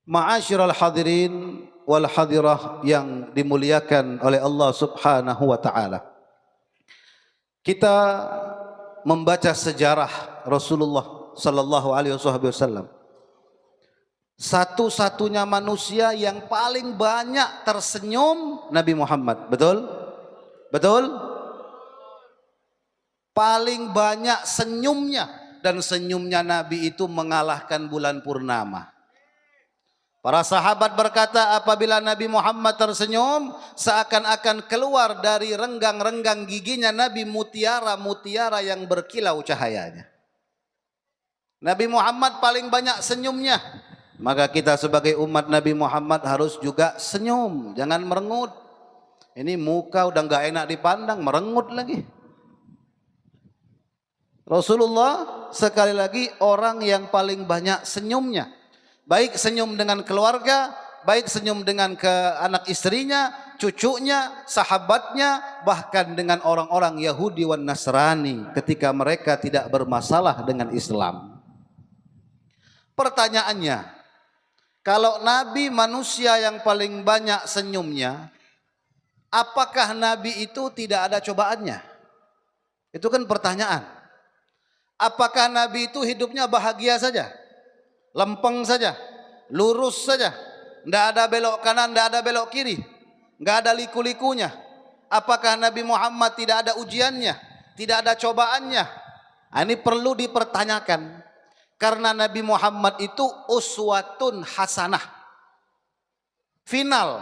Ma'asyiral hadirin wal hadirah yang dimuliakan oleh Allah Subhanahu wa taala. Kita membaca sejarah Rasulullah sallallahu alaihi wasallam. Satu-satunya manusia yang paling banyak tersenyum Nabi Muhammad. Betul? Betul? Paling banyak senyumnya, dan senyumnya Nabi itu mengalahkan bulan purnama. Para sahabat berkata, apabila Nabi Muhammad tersenyum, seakan-akan keluar dari renggang-renggang giginya Nabi mutiara-mutiara yang berkilau cahayanya. Nabi Muhammad paling banyak senyumnya. Maka kita sebagai umat Nabi Muhammad harus juga senyum, jangan merengut. Ini muka udah gak enak dipandang, merengut lagi. Rasulullah sekali lagi orang yang paling banyak senyumnya. Baik senyum dengan keluarga, baik senyum dengan anak istrinya, cucunya, sahabatnya, bahkan dengan orang-orang Yahudi wan Nasrani ketika mereka tidak bermasalah dengan Islam. Pertanyaannya, kalau Nabi manusia yang paling banyak senyumnya, apakah Nabi itu tidak ada cobaannya? Itu kan pertanyaan. Apakah Nabi itu hidupnya bahagia saja? Lempeng saja, lurus saja, tidak ada belok kanan, tidak ada belok kiri, tidak ada liku-likunya. Apakah Nabi Muhammad tidak ada ujiannya, tidak ada cobaannya? Ini perlu dipertanyakan, karena Nabi Muhammad itu uswatun hasanah, final,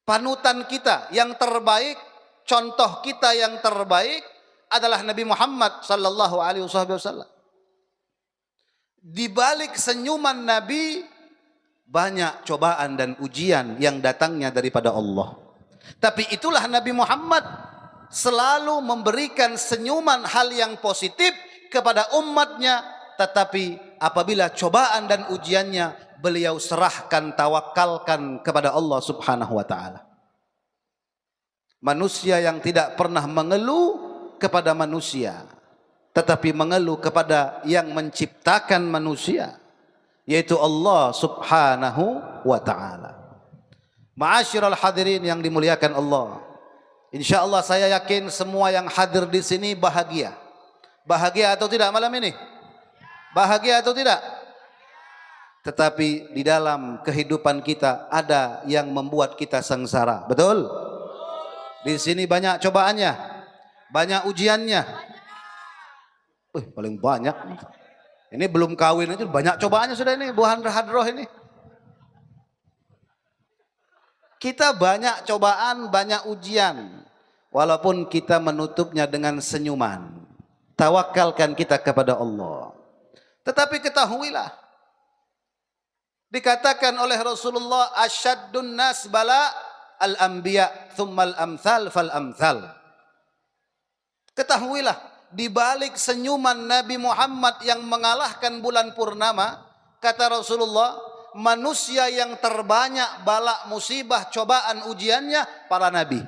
panutan kita yang terbaik, contoh kita yang terbaik adalah Nabi Muhammad sallallahu alaihi wasallam. Di balik senyuman Nabi banyak cobaan dan ujian yang datangnya daripada Allah. Tapi itulah Nabi Muhammad selalu memberikan senyuman, hal yang positif kepada umatnya. Tetapi apabila cobaan dan ujiannya, beliau serahkan, tawakalkan kepada Allah Subhanahu wa ta'ala. Manusia yang tidak pernah mengeluh kepada manusia, tetapi mengeluh kepada yang menciptakan manusia, yaitu Allah Subhanahu wa ta'ala. Ma'asyiral hadirin yang dimuliakan Allah, insyaallah saya yakin semua yang hadir di sini bahagia. Bahagia atau tidak malam ini? Bahagia atau tidak? Tetapi di dalam kehidupan kita ada yang membuat kita sengsara. Betul? Di sini banyak cobaannya, banyak ujiannya. Paling banyak. Ini belum kawin aja banyak cobaannya sudah ini, buhan hadroh ini. Kita banyak cobaan, banyak ujian. Walaupun kita menutupnya dengan senyuman. Tawakalkan kita kepada Allah. Tetapi ketahuilah, dikatakan oleh Rasulullah, asyaddun nas bala al-anbiya thummal amthal fal amthal. Ketahuilah, di balik senyuman Nabi Muhammad yang mengalahkan bulan purnama, kata Rasulullah, manusia yang terbanyak bala, musibah, cobaan, ujiannya para nabi.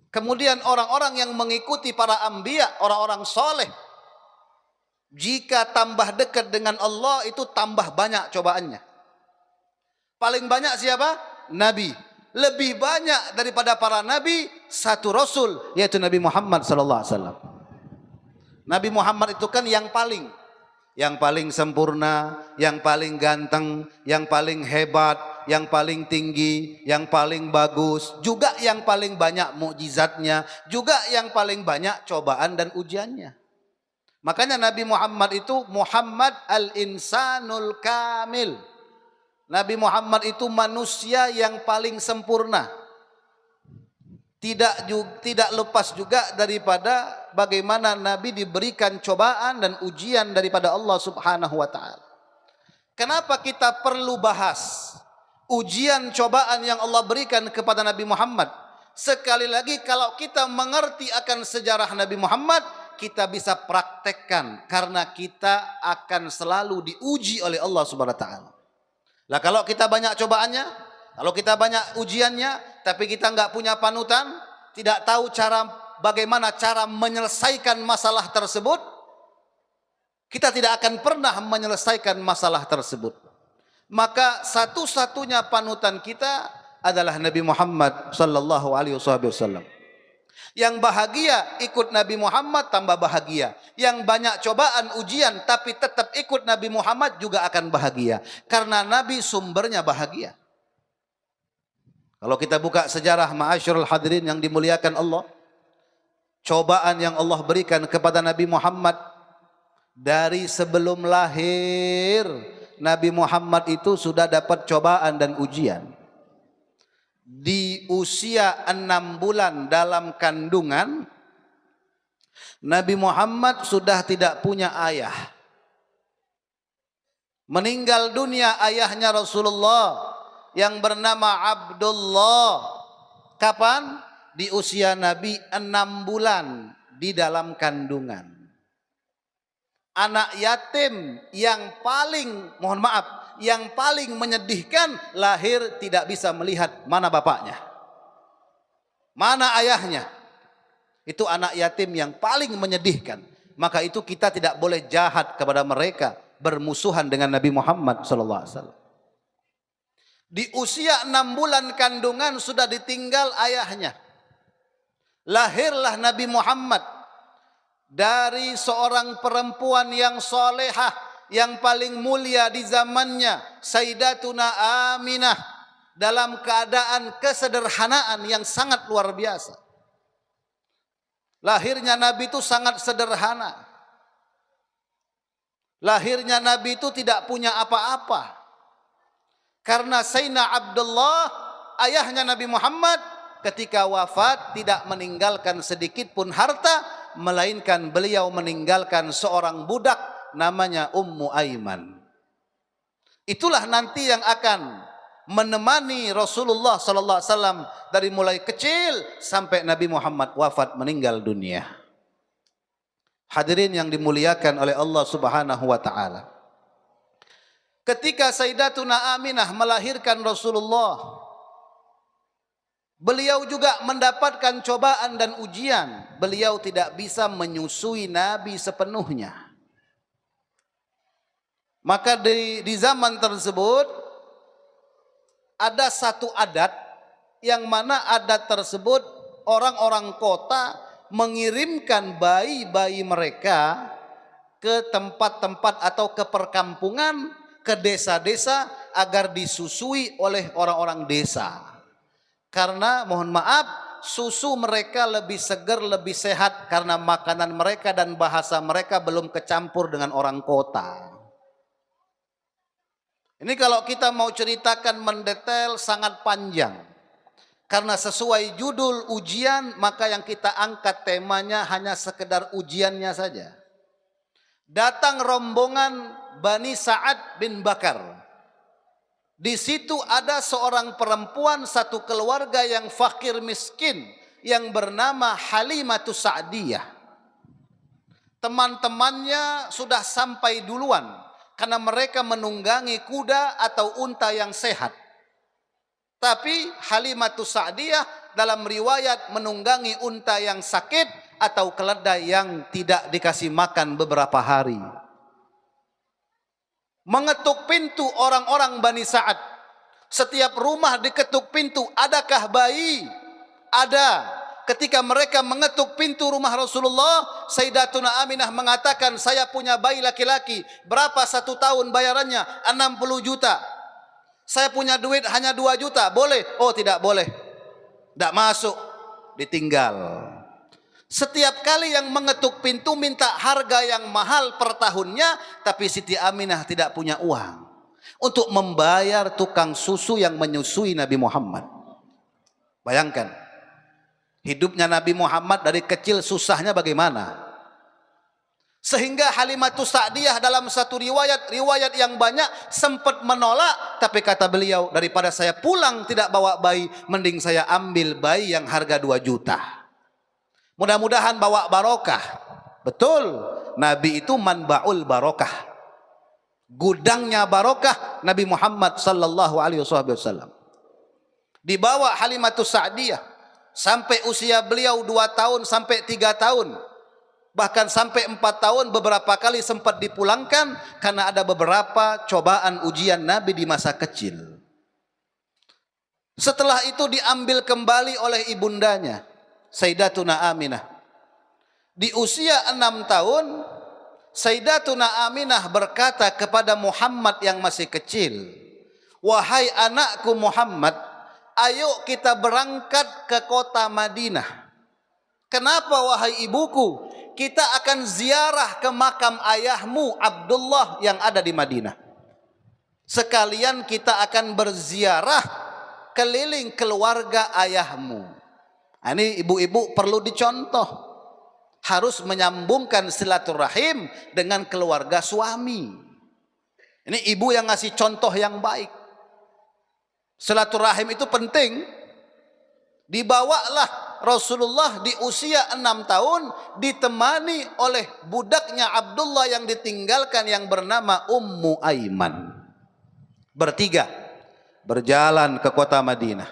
Kemudian orang-orang yang mengikuti para anbiya, orang-orang soleh, jika tambah dekat dengan Allah itu tambah banyak cobaannya. Paling banyak siapa? Nabi. Lebih banyak daripada para nabi satu rasul, yaitu Nabi Muhammad sallallahu alaihi wasallam. Nabi Muhammad itu kan yang paling sempurna, yang paling ganteng, yang paling hebat, yang paling tinggi, yang paling bagus, juga yang paling banyak mukjizatnya, juga yang paling banyak cobaan dan ujiannya. Makanya Nabi Muhammad itu Muhammad al-insanul kamil. Nabi Muhammad itu manusia yang paling sempurna. Tidak lepas juga daripada bagaimana Nabi diberikan cobaan dan ujian daripada Allah Subhanahu wa ta'ala. Kenapa kita perlu bahas ujian cobaan yang Allah berikan kepada Nabi Muhammad? Sekali lagi, kalau kita mengerti akan sejarah Nabi Muhammad, kita bisa praktekkan, karena kita akan selalu diuji oleh Allah Subhanahu wa ta'ala. Lah kalau kita banyak cobaannya, kalau kita banyak ujiannya, tapi kita nggak punya panutan, tidak tahu bagaimana cara menyelesaikan masalah tersebut, kita tidak akan pernah menyelesaikan masalah tersebut. Maka satu-satunya panutan kita adalah Nabi Muhammad sallallahu alaihi wasallam. Yang bahagia ikut Nabi Muhammad tambah bahagia. Yang banyak cobaan, ujian tapi tetap ikut Nabi Muhammad juga akan bahagia. Karena Nabi sumbernya bahagia. Kalau kita buka sejarah ma'asyiral hadirin yang dimuliakan Allah, cobaan yang Allah berikan kepada Nabi Muhammad dari sebelum lahir, Nabi Muhammad itu sudah dapat cobaan dan ujian. Di usia 6 bulan dalam kandungan, Nabi Muhammad sudah tidak punya ayah. Meninggal dunia ayahnya Rasulullah yang bernama Abdullah. Kapan? Di usia Nabi 6 bulan di dalam kandungan. Anak yatim yang paling, mohon maaf, yang paling menyedihkan, lahir tidak bisa melihat mana bapaknya, mana ayahnya. Itu anak yatim yang paling menyedihkan. Maka itu kita tidak boleh jahat kepada mereka, bermusuhan dengan Nabi Muhammad SAW. Di usia 6 bulan kandungan sudah ditinggal ayahnya. Lahirlah Nabi Muhammad dari seorang perempuan yang solehah, yang paling mulia di zamannya, Sayyidatuna Aminah, dalam keadaan kesederhanaan yang sangat luar biasa. Lahirnya Nabi itu sangat sederhana. Lahirnya Nabi itu tidak punya apa-apa. Karena Sayyidina Abdullah, ayahnya Nabi Muhammad, ketika wafat tidak meninggalkan sedikit pun harta, melainkan beliau meninggalkan seorang budak namanya Ummu Aiman. Itulah nanti yang akan menemani Rasulullah sallallahu alaihi wasallam dari mulai kecil sampai Nabi Muhammad wafat meninggal dunia. Hadirin yang dimuliakan oleh Allah Subhanahu wa taala. Ketika Sayyidatuna Aminah melahirkan Rasulullah, beliau juga mendapatkan cobaan dan ujian. Beliau tidak bisa menyusui Nabi sepenuhnya. Maka di zaman tersebut ada satu adat, yang mana adat tersebut orang-orang kota mengirimkan bayi-bayi mereka ke tempat-tempat atau ke perkampungan, ke desa-desa agar disusui oleh orang-orang desa. Karena mohon maaf, susu mereka lebih segar, lebih sehat karena makanan mereka dan bahasa mereka belum kecampur dengan orang kota. Ini kalau kita mau ceritakan mendetail sangat panjang. Karena sesuai judul ujian, maka yang kita angkat temanya hanya sekedar ujiannya saja. Datang rombongan Bani Sa'ad bin Bakar. Di situ ada seorang perempuan, satu keluarga yang fakir miskin, yang bernama Halimatus Sa'diyah. Teman-temannya sudah sampai duluan, karena mereka menunggangi kuda atau unta yang sehat. Tapi Halimatus Sa'diyah dalam riwayat menunggangi unta yang sakit atau keledai yang tidak dikasih makan beberapa hari. Mengetuk pintu orang-orang Bani Sa'ad. Setiap rumah diketuk pintu, adakah bayi? Ada. Ketika mereka mengetuk pintu rumah Rasulullah, Sayyidatuna Aminah mengatakan, saya punya bayi laki-laki. Berapa 1 tahun bayarannya? 60 juta. Saya punya duit hanya 2 juta. Boleh? Oh tidak boleh. Tidak masuk. Ditinggal. Setiap kali yang mengetuk pintu minta harga yang mahal per tahunnya. Tapi Siti Aminah tidak punya uang untuk membayar tukang susu yang menyusui Nabi Muhammad. Bayangkan. Hidupnya Nabi Muhammad dari kecil susahnya bagaimana. Sehingga Halimatus Sa'diyah dalam satu riwayat yang banyak sempat menolak. Tapi kata beliau, daripada saya pulang tidak bawa bayi, mending saya ambil bayi yang harga 2 juta. Mudah-mudahan bawa barokah. Betul, Nabi itu manba'ul barokah. Gudangnya barokah Nabi Muhammad sallallahu alaihi wasallam. Dibawa Halimatus Sa'diyah sampai usia beliau 2 tahun sampai 3 tahun. Bahkan sampai 4 tahun beberapa kali sempat dipulangkan karena ada beberapa cobaan ujian Nabi di masa kecil. Setelah itu diambil kembali oleh ibundanya, Sayyidatuna Aminah. Di usia 6 tahun, Sayyidatuna Aminah berkata kepada Muhammad yang masih kecil, "Wahai anakku Muhammad, ayo kita berangkat ke kota Madinah." "Kenapa wahai ibuku?" "Kita akan ziarah ke makam ayahmu Abdullah yang ada di Madinah. Sekalian kita akan berziarah keliling keluarga ayahmu." Ini ibu-ibu perlu dicontoh. Harus menyambungkan silaturahim dengan keluarga suami. Ini ibu yang ngasih contoh yang baik. Silaturahim itu penting. Dibawalah Rasulullah di usia 6 tahun ditemani oleh budaknya Abdullah yang ditinggalkan yang bernama Ummu Aiman. Bertiga berjalan ke kota Madinah,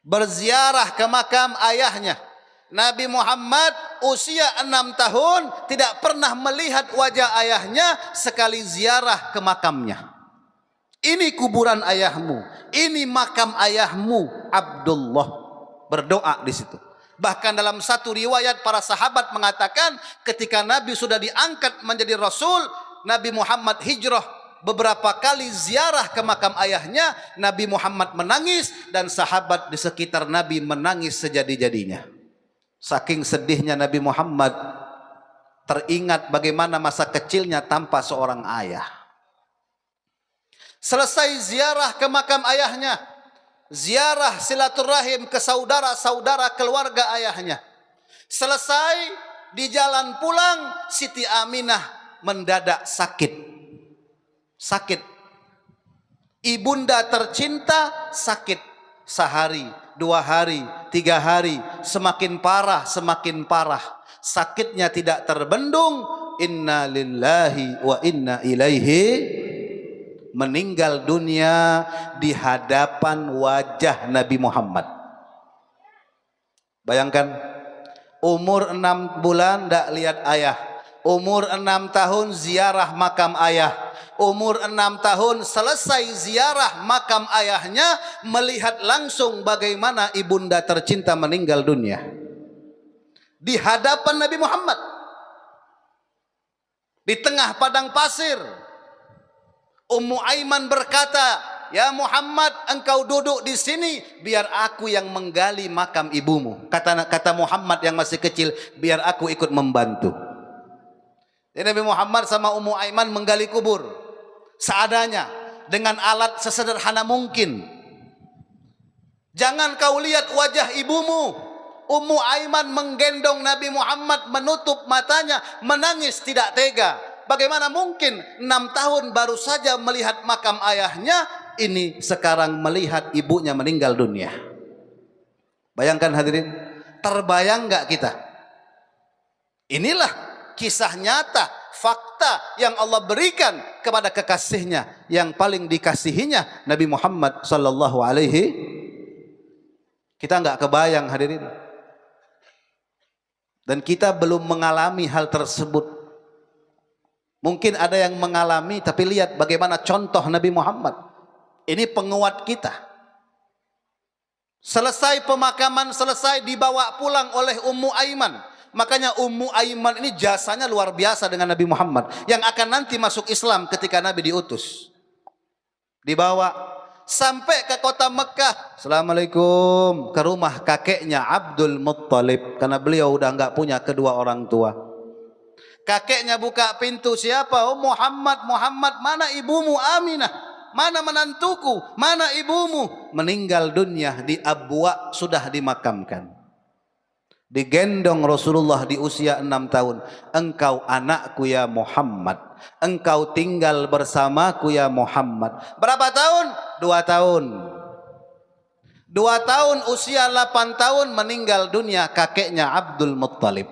berziarah ke makam ayahnya. Nabi Muhammad usia 6 tahun tidak pernah melihat wajah ayahnya, sekali ziarah ke makamnya. Ini kuburan ayahmu, ini makam ayahmu Abdullah. Berdoa di situ. Bahkan dalam satu riwayat para sahabat mengatakan ketika Nabi sudah diangkat menjadi Rasul, Nabi Muhammad hijrah beberapa kali ziarah ke makam ayahnya, Nabi Muhammad menangis dan sahabat di sekitar Nabi menangis sejadi-jadinya. Saking sedihnya Nabi Muhammad, teringat bagaimana masa kecilnya tanpa seorang ayah. Selesai ziarah ke makam ayahnya, ziarah silaturahim ke saudara-saudara keluarga ayahnya. Selesai di jalan pulang, Siti Aminah mendadak sakit. Ibunda tercinta sakit. Sehari, 2 hari, 3 hari, semakin parah. Sakitnya tidak terbendung. Inna lillahi wa inna ilaihi. Meninggal dunia di hadapan wajah Nabi Muhammad. Bayangkan, umur 6 bulan tidak lihat ayah, umur 6 tahun ziarah makam ayah, umur 6 tahun selesai ziarah makam ayahnya, melihat langsung bagaimana ibunda tercinta meninggal dunia di hadapan Nabi Muhammad di tengah padang pasir. Ummu Aiman berkata, "Ya Muhammad, engkau duduk di sini biar aku yang menggali makam ibumu." Kata Muhammad yang masih kecil, "Biar aku ikut membantu." Jadi Nabi Muhammad sama Ummu Aiman menggali kubur seadanya dengan alat sesederhana mungkin. Jangan kau lihat wajah ibumu. Ummu Aiman menggendong Nabi Muhammad, menutup matanya, menangis tidak tega. Bagaimana mungkin 6 tahun baru saja melihat makam ayahnya, ini sekarang melihat ibunya meninggal dunia. Bayangkan hadirin, terbayang nggak kita? Inilah kisah nyata, fakta yang Allah berikan kepada kekasihnya yang paling dikasihinya, Nabi Muhammad sallallahu alaihi. Kita nggak kebayang hadirin. Dan kita belum mengalami hal tersebut. Mungkin ada yang mengalami, tapi lihat bagaimana contoh Nabi Muhammad. Ini penguat kita. Selesai pemakaman, selesai dibawa pulang oleh Ummu Aiman. Makanya Ummu Aiman ini jasanya luar biasa dengan Nabi Muhammad, yang akan nanti masuk Islam ketika Nabi diutus. Dibawa sampai ke kota Mekah. Assalamualaikum, ke rumah kakeknya Abdul Muttalib, karena beliau udah nggak punya kedua orang tua. Kakeknya buka pintu, "Siapa?" "Oh Muhammad." "Muhammad, mana ibumu Aminah? Mana menantuku? Mana ibumu?" Meninggal dunia di Abwa, sudah dimakamkan. Digendong Rasulullah di usia 6 tahun. "Engkau anakku ya Muhammad. Engkau tinggal bersamaku ya Muhammad." Berapa tahun? 2 tahun. 2 tahun, usia 8 tahun meninggal dunia kakeknya Abdul Muttalib.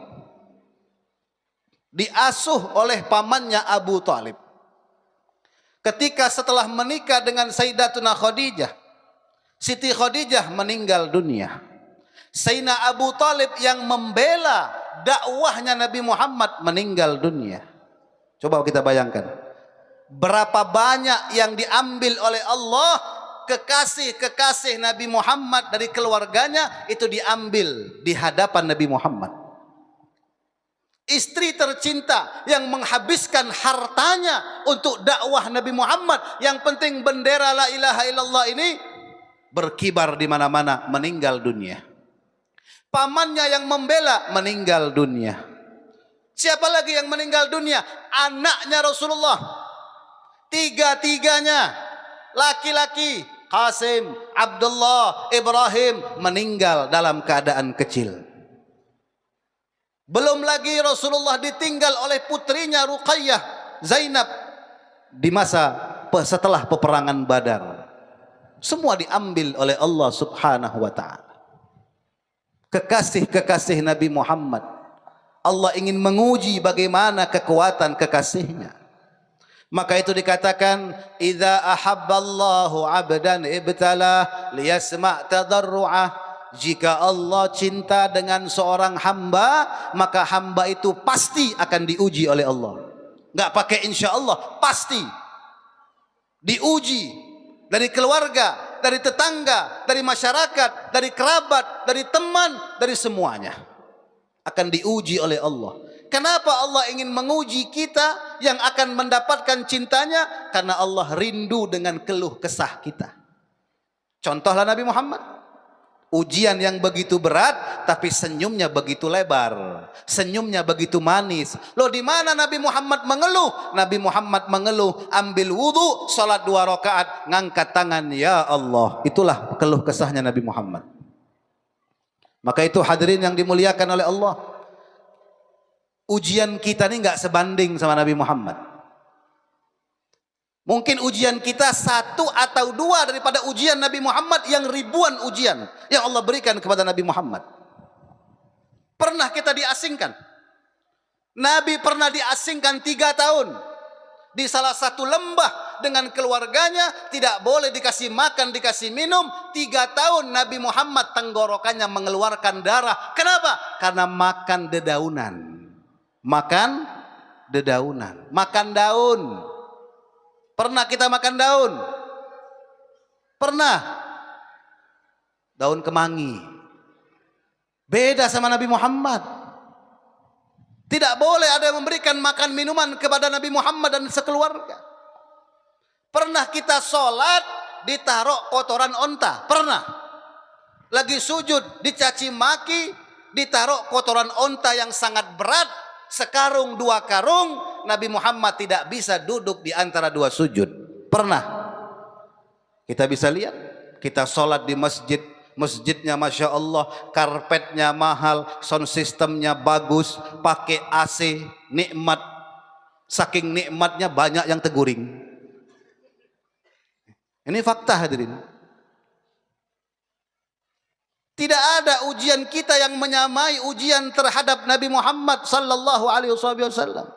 Diasuh oleh pamannya Abu Talib. Ketika setelah menikah dengan Sayyidatuna Khadijah, Siti Khadijah meninggal dunia. Sayyidina Abu Talib yang membela dakwahnya Nabi Muhammad meninggal dunia. Coba kita bayangkan, berapa banyak yang diambil oleh Allah, kekasih-kekasih Nabi Muhammad dari keluarganya itu diambil di hadapan Nabi Muhammad. Istri tercinta yang menghabiskan hartanya untuk dakwah Nabi Muhammad, yang penting bendera la ilaha illallah ini berkibar di mana-mana, meninggal dunia. Pamannya yang membela meninggal dunia. Siapa lagi yang meninggal dunia? Anaknya Rasulullah. Tiga-tiganya laki-laki, Qasim, Abdullah, Ibrahim, meninggal dalam keadaan kecil. Belum lagi Rasulullah ditinggal oleh putrinya Ruqayyah, Zainab, di masa setelah peperangan Badar. Semua diambil oleh Allah Subhanahu wa ta'ala. Kekasih-kekasih Nabi Muhammad, Allah ingin menguji bagaimana kekuatan kekasihnya. Maka itu dikatakan, idza ahabballahu 'abdan ibtala liyasma' tadarru'ah. Jika Allah cinta dengan seorang hamba, maka hamba itu pasti akan diuji oleh Allah. Enggak pakai insya Allah, pasti diuji. Dari keluarga, dari tetangga, dari masyarakat, dari kerabat, dari teman, dari semuanya akan diuji oleh Allah. Kenapa Allah ingin menguji kita yang akan mendapatkan cintanya? Karena Allah rindu dengan keluh kesah kita. Contohlah Nabi Muhammad. Ujian yang begitu berat, tapi senyumnya begitu lebar, senyumnya begitu manis. Loh, di mana Nabi Muhammad mengeluh? Nabi Muhammad mengeluh, ambil wudu, salat 2 rakaat, ngangkat tangan, ya Allah. Itulah keluh kesahnya Nabi Muhammad. Maka itu hadirin yang dimuliakan oleh Allah, ujian kita ini nggak sebanding sama Nabi Muhammad. Mungkin ujian kita 1 atau 2 daripada ujian Nabi Muhammad yang ribuan ujian yang Allah berikan kepada Nabi Muhammad. Pernah kita diasingkan. Nabi pernah diasingkan 3 tahun di salah satu lembah dengan keluarganya, tidak boleh dikasih makan, dikasih minum. 3 tahun Nabi Muhammad tenggorokannya mengeluarkan darah. Kenapa? Karena makan dedaunan. Makan dedaunan, makan daun. Pernah kita makan daun? Pernah. Daun kemangi. Beda sama Nabi Muhammad. Tidak boleh ada yang memberikan makan minuman kepada Nabi Muhammad dan sekeluarga. Pernah kita sholat ditaruh kotoran onta? Pernah. Lagi sujud dicaci maki, ditaruh kotoran onta yang sangat berat, sekarung 2 karung. Nabi Muhammad tidak bisa duduk di antara 2 sujud. Pernah. Kita bisa lihat, kita sholat di masjid, masjidnya Masya Allah, karpetnya mahal, sound systemnya bagus, pakai AC, nikmat. Saking nikmatnya banyak yang teguring. Ini fakta hadirin. Tidak ada ujian kita yang menyamai ujian terhadap Nabi Muhammad sallallahu alaihi wasallam.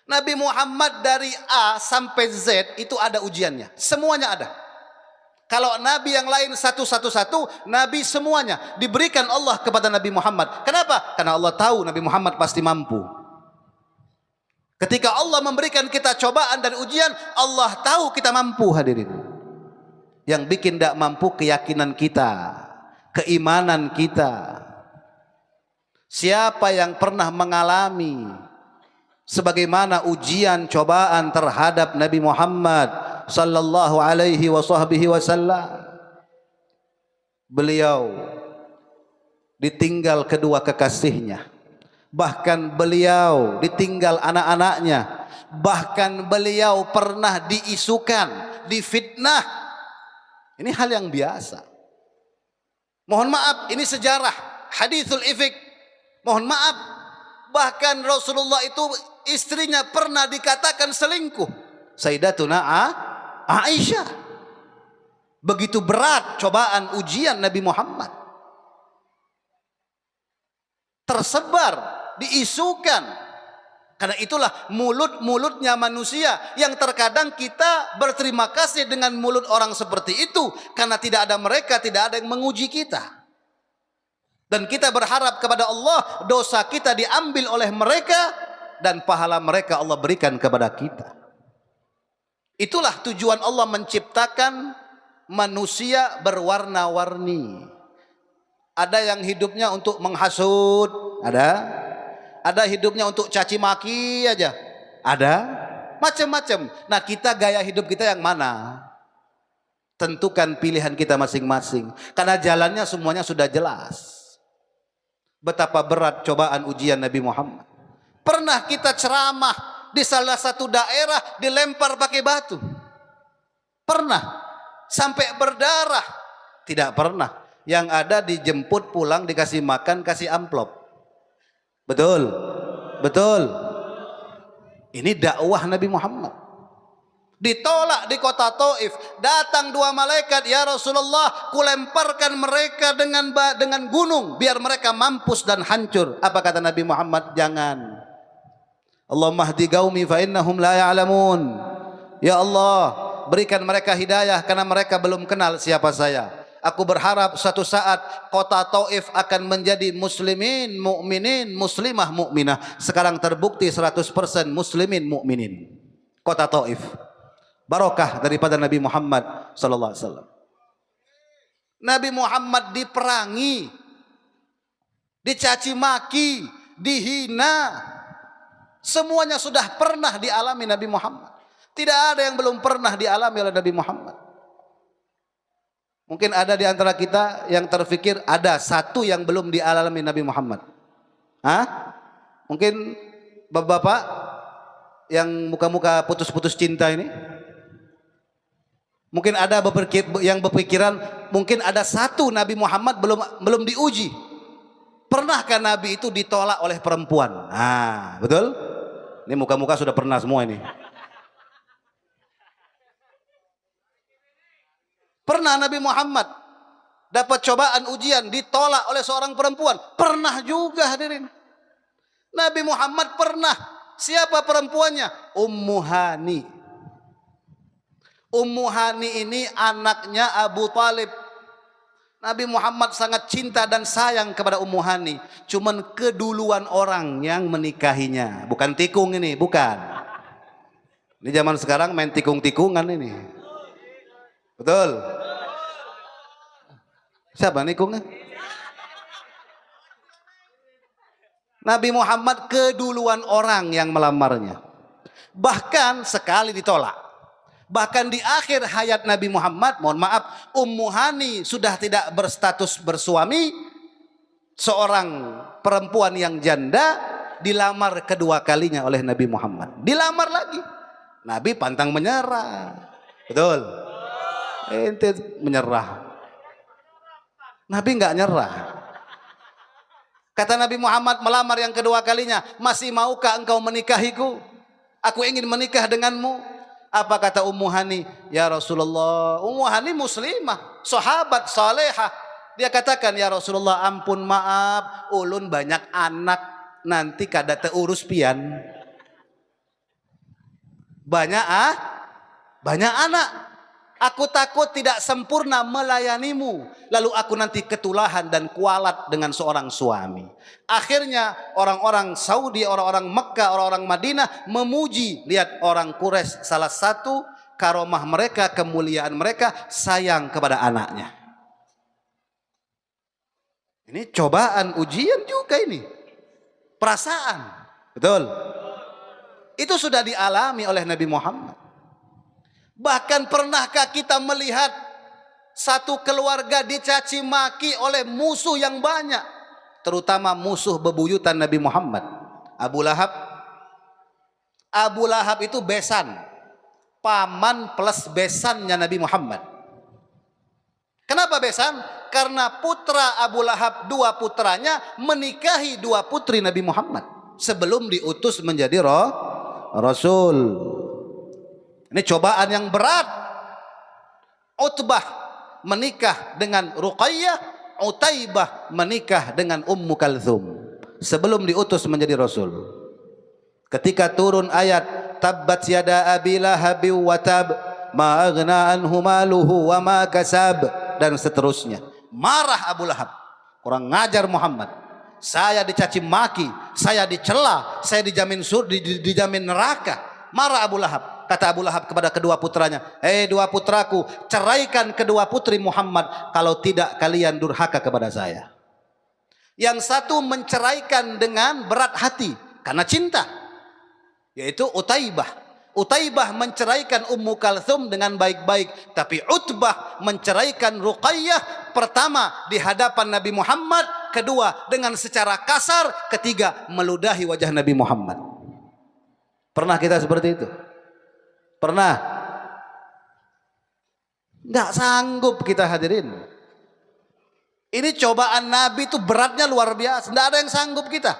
Nabi Muhammad dari A sampai Z itu ada ujiannya. Semuanya ada. Kalau Nabi yang lain satu-satu, Nabi semuanya diberikan Allah kepada Nabi Muhammad. Kenapa? Karena Allah tahu Nabi Muhammad pasti mampu. Ketika Allah memberikan kita cobaan dan ujian, Allah tahu kita mampu hadirin. Yang bikin tidak mampu keyakinan kita, keimanan kita. Siapa yang pernah mengalami sebagaimana ujian cobaan terhadap Nabi Muhammad sallallahu alaihi wasallam? Beliau ditinggal kedua kekasihnya, bahkan beliau ditinggal anak-anaknya, bahkan beliau pernah diisukan, difitnah. Ini hal yang biasa. Mohon maaf, ini sejarah, hadithul ifk. Mohon maaf, bahkan Rasulullah itu istrinya pernah dikatakan selingkuh. Sayyidatuna Aisyah. Begitu berat cobaan ujian Nabi Muhammad. Tersebar, diisukan. Karena itulah mulut-mulutnya manusia yang terkadang kita berterima kasih dengan mulut orang seperti itu. Karena tidak ada mereka, tidak ada yang menguji kita. Dan kita berharap kepada Allah dosa kita diambil oleh mereka dan pahala mereka Allah berikan kepada kita. Itulah tujuan Allah menciptakan manusia berwarna-warni. Ada yang hidupnya untuk menghasut, ada hidupnya untuk caci maki aja, ada macam-macam. Nah, kita gaya hidup kita yang mana? Tentukan pilihan kita masing-masing, karena jalannya semuanya sudah jelas. Betapa berat cobaan ujian Nabi Muhammad. Pernah kita ceramah di salah satu daerah dilempar pakai batu? Pernah? Sampai berdarah? Tidak pernah. Yang ada dijemput pulang, dikasih makan, kasih amplop. Betul? Betul. Ini dakwah Nabi Muhammad. Ditolak di kota Taif. Datang dua malaikat, ya Rasulullah, kulemparkan mereka dengan gunung biar mereka mampus dan hancur. Apa kata Nabi Muhammad? Jangan. Allahumma hdi qaumi fa innahum la ya'lamun. Ya Allah, berikan mereka hidayah karena mereka belum kenal siapa saya. Aku berharap suatu saat kota Taif akan menjadi muslimin, mukminin, muslimah, mukminah. Sekarang terbukti 100% muslimin, mukminin. Kota Taif. Barokah daripada Nabi Muhammad sallallahu alaihi wasallam. Nabi Muhammad diperangi, dicaci maki, dihina. Semuanya sudah pernah dialami Nabi Muhammad. Tidak ada yang belum pernah dialami oleh Nabi Muhammad. Mungkin ada di antara kita yang terfikir ada satu yang belum dialami Nabi Muhammad. Mungkin bapak-bapak yang muka-muka putus-putus cinta ini. Mungkin ada yang berpikiran mungkin ada satu Nabi Muhammad belum diuji. Pernahkah Nabi itu ditolak oleh perempuan? Betul? Ini muka-muka sudah pernah semua ini. Pernah Nabi Muhammad dapat cobaan ujian ditolak oleh seorang perempuan? Pernah juga hadirin. Nabi Muhammad pernah. Siapa perempuannya? Ummu Hani. Ummu Hani ini anaknya Abu Talib. Nabi Muhammad sangat cinta dan sayang kepada Ummu Hani. Cuman keduluan orang yang menikahinya. Bukan tikung ini, bukan. Ini zaman sekarang main tikung-tikungan ini. Betul. Siapa nikungnya? Nabi Muhammad keduluan orang yang melamarnya. Bahkan sekali ditolak. Bahkan di akhir hayat Nabi Muhammad, mohon maaf, Ummu Hani sudah tidak berstatus bersuami. Seorang perempuan yang janda dilamar kedua kalinya oleh Nabi Muhammad. Dilamar lagi. Nabi pantang menyerah. Betul. Ente menyerah. Nabi enggak nyerah. Kata Nabi Muhammad melamar yang kedua kalinya, masih maukah engkau menikahiku? Aku ingin menikah denganmu. Apa kata Ummu Hani? Ya Rasulullah. Ummu Hani muslimah, sahabat salehah. Dia katakan, ya Rasulullah, ampun maaf, ulun banyak anak, nanti kada teurus pian. Banyak anak. Aku takut tidak sempurna melayanimu. Lalu aku nanti ketulahan dan kualat dengan seorang suami. Akhirnya orang-orang Saudi, orang-orang Mekah, orang-orang Madinah memuji. Lihat orang Quraisy, salah satu karomah mereka, kemuliaan mereka, sayang kepada anaknya. Ini cobaan, ujian juga ini. Perasaan. Betul. Itu sudah dialami oleh Nabi Muhammad. Bahkan pernahkah kita melihat satu keluarga dicaci maki oleh musuh yang banyak, terutama musuh bebuyutan Nabi Muhammad, Abu Lahab. Abu Lahab itu besan, paman plus besannya Nabi Muhammad. Kenapa besan? Karena putra Abu Lahab, dua putranya menikahi dua putri Nabi Muhammad sebelum diutus menjadi Rasul. Ini cobaan yang berat. Utbah menikah dengan Ruqayyah, Utaibah menikah dengan Ummu Kalthum sebelum diutus menjadi Rasul. Ketika turun ayat tabbat yada abi lahabi wa tab ma aghna anhu maluhu wa ma kasab dan seterusnya, marah Abu Lahab. kurang ngajar Muhammad. Saya dicaci maki, saya dicela, saya dijamin neraka. Marah Abu Lahab. Kata Abu Lahab kepada kedua putranya, dua putraku, ceraikan kedua putri Muhammad, kalau tidak kalian durhaka kepada saya. Yang satu menceraikan dengan berat hati karena cinta, yaitu Utaibah. Utaibah menceraikan Ummu Kalthum dengan baik-baik, tapi Utbah menceraikan Ruqayyah, pertama di hadapan Nabi Muhammad, kedua dengan secara kasar, ketiga meludahi wajah Nabi Muhammad. Pernah kita seperti itu? Pernah? Nggak sanggup kita hadirin. Ini cobaan Nabi itu beratnya luar biasa. Nggak ada yang sanggup kita.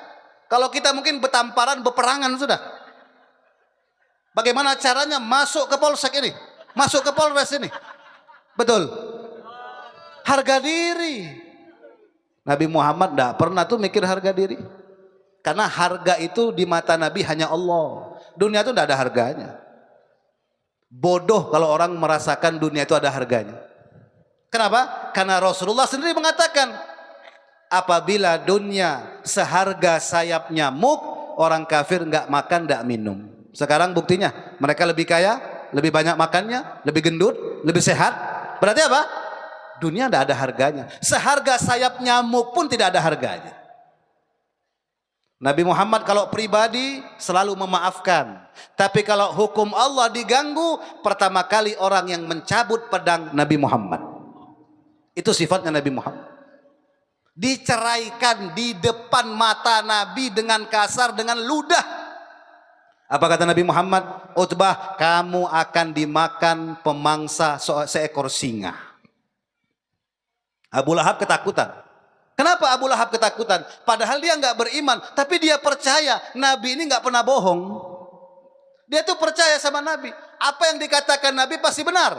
Kalau kita mungkin bertamparan, berperangan sudah. Bagaimana caranya masuk ke polsek ini, masuk ke polres ini? Betul. Harga diri. Nabi Muhammad nggak pernah tuh mikir harga diri. Karena harga itu di mata Nabi hanya Allah. Dunia itu nggak ada harganya. Bodoh kalau orang merasakan dunia itu ada harganya. Kenapa? Karena Rasulullah sendiri mengatakan, apabila dunia seharga sayap nyamuk, orang kafir nggak makan, nggak minum. Sekarang buktinya, mereka lebih kaya, lebih banyak makannya, lebih gendut, lebih sehat. Berarti apa? Dunia nggak ada harganya. Seharga sayap nyamuk pun tidak ada harganya. Nabi Muhammad kalau pribadi selalu memaafkan. Tapi kalau hukum Allah diganggu, pertama kali orang yang mencabut pedang Nabi Muhammad. Itu sifatnya Nabi Muhammad. Diceraikan di depan mata Nabi dengan kasar, dengan ludah. Apa kata Nabi Muhammad? Utbah, kamu akan dimakan pemangsa seekor singa. Abu Lahab ketakutan. Kenapa Abu Lahab ketakutan? Padahal dia nggak beriman, tapi dia percaya Nabi ini nggak pernah bohong. Dia tuh percaya sama Nabi. Apa yang dikatakan Nabi pasti benar.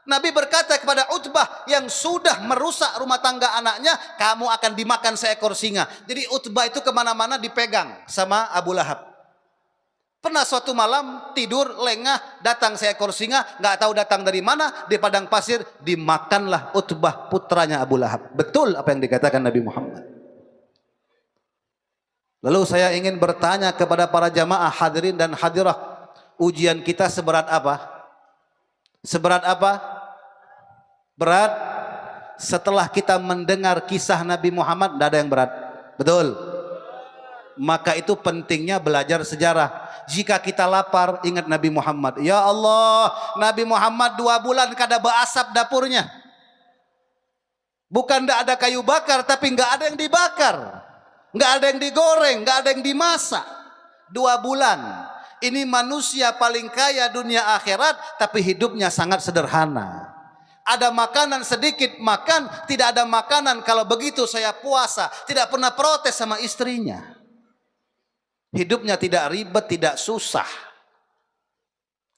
Nabi berkata kepada Utbah yang sudah merusak rumah tangga anaknya, kamu akan dimakan seekor singa. Jadi Utbah itu kemana-mana dipegang sama Abu Lahab. Pernah suatu malam tidur lengah, datang seekor singa, nggak tahu datang dari mana, di padang pasir, dimakanlah Utbah putranya Abu Lahab. Betul apa yang dikatakan Nabi Muhammad. Lalu saya ingin bertanya kepada para jamaah hadirin dan hadirah, ujian kita seberat apa? Seberat apa? Berat. Setelah kita mendengar kisah Nabi Muhammad, tidak ada yang berat. Betul. Maka itu pentingnya belajar sejarah. Jika kita lapar, ingat Nabi Muhammad. Ya Allah, Nabi Muhammad 2 bulan kada berasap dapurnya. Bukan tidak ada kayu bakar, tapi nggak ada yang dibakar, nggak ada yang digoreng, nggak ada yang dimasak. 2 bulan. Ini manusia paling kaya dunia akhirat, tapi hidupnya sangat sederhana. Ada makanan sedikit makan, tidak ada makanan. Kalau begitu saya puasa, tidak pernah protes sama istrinya. Hidupnya tidak ribet, tidak susah.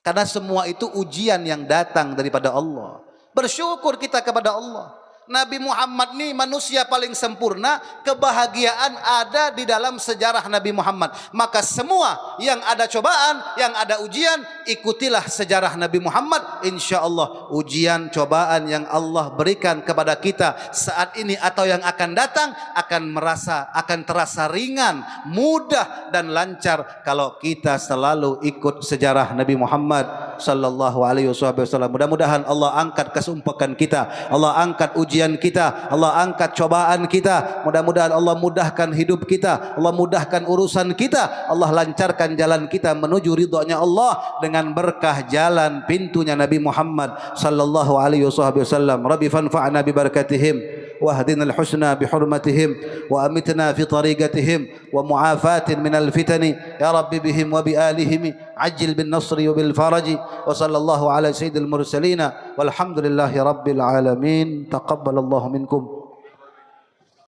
Karena semua itu ujian yang datang daripada Allah. Bersyukur kita kepada Allah. Nabi Muhammad ini manusia paling sempurna. Kebahagiaan ada di dalam sejarah Nabi Muhammad. Maka semua yang ada cobaan, yang ada ujian, ikutilah sejarah Nabi Muhammad. Insya Allah ujian, cobaan yang Allah berikan kepada kita saat ini atau yang akan datang akan terasa ringan, mudah dan lancar kalau kita selalu ikut sejarah Nabi Muhammad sallallahu alaihi wasallam. Mudah-mudahan Allah angkat kesumpakan kita, Allah angkat ujian kita, Allah angkat cobaan kita. Mudah-mudahan Allah mudahkan hidup kita, Allah mudahkan urusan kita, Allah lancarkan jalan kita menuju ridhonya Allah dengan berkah jalan pintunya Nabi Muhammad sallallahu alaihi wasallam. Rabbi fanfa'na bi barakatihim واهدنا الحسنى بحرمتهم وأمتنا في طريقتهم ومعافاة من الفتن يا رب بهم وبآلهم عجل بالنصر وبالفرج وصلى الله على سيد المرسلين والحمد لله رب العالمين تقبل الله منكم